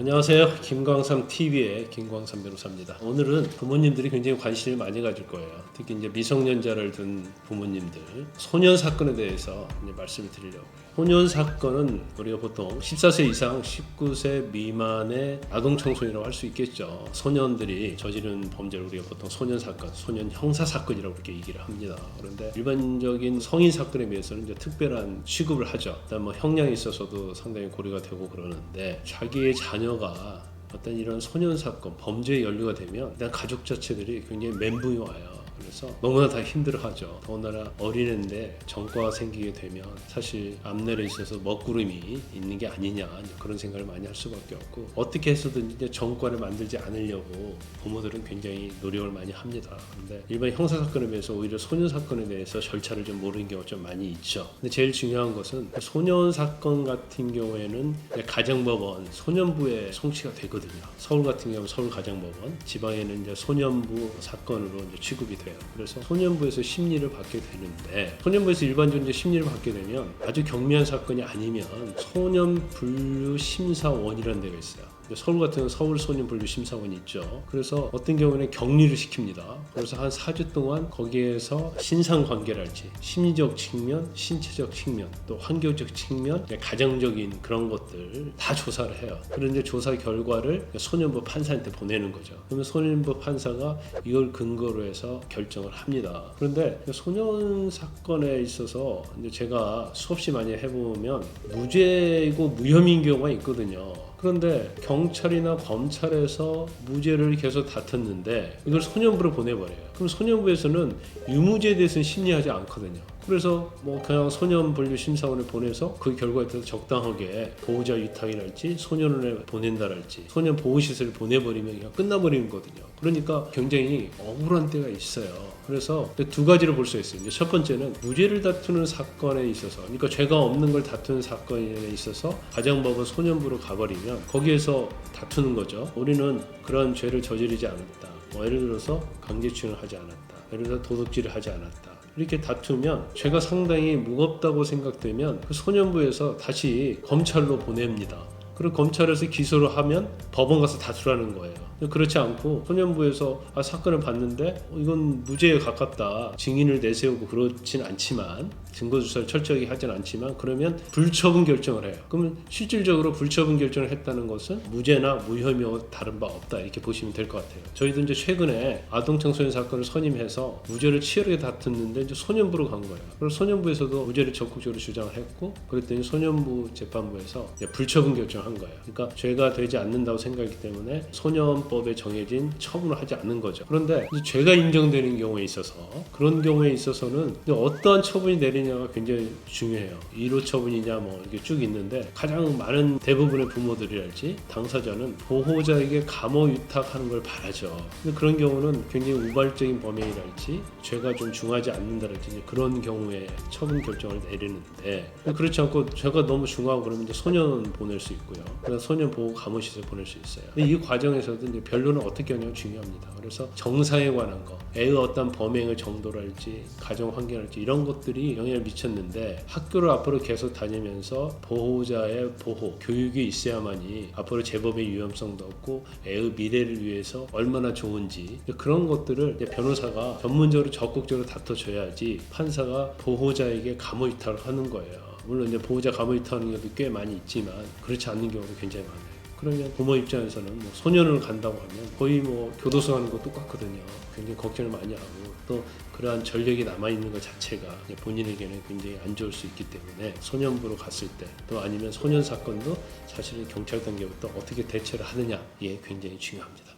안녕하세요. 김광삼TV의 김광삼 변호사입니다. 오늘은 부모님들이 굉장히 관심을 많이 가질 거예요. 특히 이제 미성년자를 둔 부모님들, 소년 사건에 대해서 이제 말씀을 드리려고요. 소년 사건은 우리가 보통 14세 이상 19세 미만의 아동 청소년이라고 할 수 있겠죠. 소년들이 저지른 범죄를 우리가 보통 소년 사건, 소년 형사 사건이라고 그렇게 얘기를 합니다. 그런데 일반적인 성인 사건에 비해서는 이제 특별한 취급을 하죠. 일단 뭐 형량이 있어서도 상당히 고려가 되고 그러는데 자기의 자녀가 어떤 이런 소년 사건, 범죄에 연루가 되면 일단 가족 자체들이 굉장히 멘붕이 와요. 그래서 너무나 다 힘들어하죠. 더군다나 어린애인데 전과가 생기게 되면 사실 앞날에 있어서 먹구름이 있는 게 아니냐 그런 생각을 많이 할 수밖에 없고, 어떻게 해서든 이제 전과를 만들지 않으려고 부모들은 굉장히 노력을 많이 합니다. 그런데 일반 형사 사건에 비해서 오히려 소년 사건에 대해서 절차를 좀 모르는 경우가 좀 많이 있죠. 근데 제일 중요한 것은 소년 사건 같은 경우에는 가정법원 소년부에 송치가 되거든요. 서울 같은 경우는 서울가정법원, 지방에는 이제 소년부 사건으로 이제 취급이 돼요. 그래서 소년부에서 심리를 받게 되는데, 소년부에서 일반적으로 심리를 받게 되면 아주 경미한 사건이 아니면 소년분류심사원이라는 데가 있어요. 서울 같은 경우는 서울소년분류심사원이 있죠. 그래서 어떤 경우는 격리를 시킵니다. 그래서 한 4주 동안 거기에서 신상관계랄지 심리적 측면, 신체적 측면, 또 환경적 측면, 가정적인 그런 것들 다 조사를 해요. 그런데 조사 결과를 소년부 판사한테 보내는 거죠. 그러면 소년부 판사가 이걸 근거로 해서 결정을 합니다. 그런데 소년 사건에 있어서 이제 제가 수없이 많이 해보면 무죄이고 무혐의인 경우가 있거든요. 그런데 경찰이나 검찰에서 무죄를 계속 다퉜는데 이걸 소년부로 보내버려요. 그럼 소년부에서는 유무죄에 대해서는 심리하지 않거든요. 그래서 뭐 그냥 소년분류심사원에 보내서 그 결과에 따라서 적당하게 보호자 위탁이랄지 소년원에 보낸다랄지 소년 보호시설을 보내버리면 그냥 끝나버리는 거거든요. 그러니까 굉장히 억울한 때가 있어요. 그래서 두 가지로 볼 수 있어요. 첫 번째는 무죄를 다투는 사건에 있어서, 그러니까 죄가 없는 걸 다투는 사건에 있어서 가정법원 소년부로 가버리면 거기에서 다투는 거죠. 우리는 그런 죄를 저지르지 않았다. 뭐 예를 들어서 강제추행을 하지 않았다. 예를 들어서 도둑질을 하지 않았다. 이렇게 다투면 죄가 상당히 무겁다고 생각되면 그 소년부에서 다시 검찰로 보냅니다. 그리고 검찰에서 기소를 하면 법원 가서 다투라는 거예요. 그렇지 않고 소년부에서 사건을 봤는데 이건 무죄에 가깝다, 증인을 내세우고 그렇진 않지만, 증거조사를 철저하게 하진 않지만, 그러면 불처분 결정을 해요. 그러면 실질적으로 불처분 결정을 했다는 것은 무죄나 무혐의와 다른 바 없다, 이렇게 보시면 될 것 같아요. 저희도 이제 최근에 아동청소년 사건을 선임해서 무죄를 치열하게 다퉜는데 이제 소년부로 간 거예요. 그래서 소년부에서도 무죄를 적극적으로 주장을 했고, 그랬더니 소년부 재판부에서 불처분 결정을 한 거예요. 그러니까 죄가 되지 않는다고 생각했기 때문에 소년법에 정해진 처분을 하지 않는 거죠. 그런데 이제 죄가 인정되는 경우에 있어서, 그런 경우에 있어서는 어떠한 처분이 내리냐가 굉장히 중요해요. 1호 처분이냐 뭐 이렇게 쭉 있는데, 가장 많은 대부분의 부모들이랄지 당사자는 보호자에게 감호 유탁하는 걸 바라죠. 근데 그런 경우는 굉장히 우발적인 범행이랄지 죄가 좀 중하지 않는다랄지 그런 경우에 처분 결정을 내리는데, 그렇지 않고 죄가 너무 중하고 그러면 이제 소년 보낼 수 있고요. 그래서 소년 보호 감호시설 보낼 수 있어요. 근데 이 과정에서도 이제 변론을 어떻게 하냐가 중요합니다. 그래서 정상에 관한 거, 애의 어떤 범행의 정도랄지 가정 환경이랄지 이런 것들이 영향을 미쳤는데, 학교를 앞으로 계속 다니면서 보호자의 보호, 교육이 있어야만이 앞으로 재범의 위험성도 없고 애의 미래를 위해서 얼마나 좋은지, 그런 것들을 이제 변호사가 전문적으로 적극적으로 다퉈줘야지 판사가 보호자에게 감호 유탁을 하는 거예요. 물론 이제 보호자 감호 유탁하는 경우도 꽤 많이 있지만 그렇지 않는 경우도 굉장히 많아요. 그러면 부모 입장에서는 뭐 소년을 간다고 하면 거의 뭐 교도소 가는 거 똑같거든요. 굉장히 걱정을 많이 하고, 또 그러한 전력이 남아있는 것 자체가 본인에게는 굉장히 안 좋을 수 있기 때문에 소년부로 갔을 때, 또 아니면 소년 사건도 사실은 경찰 단계부터 어떻게 대처를 하느냐, 이게 굉장히 중요합니다.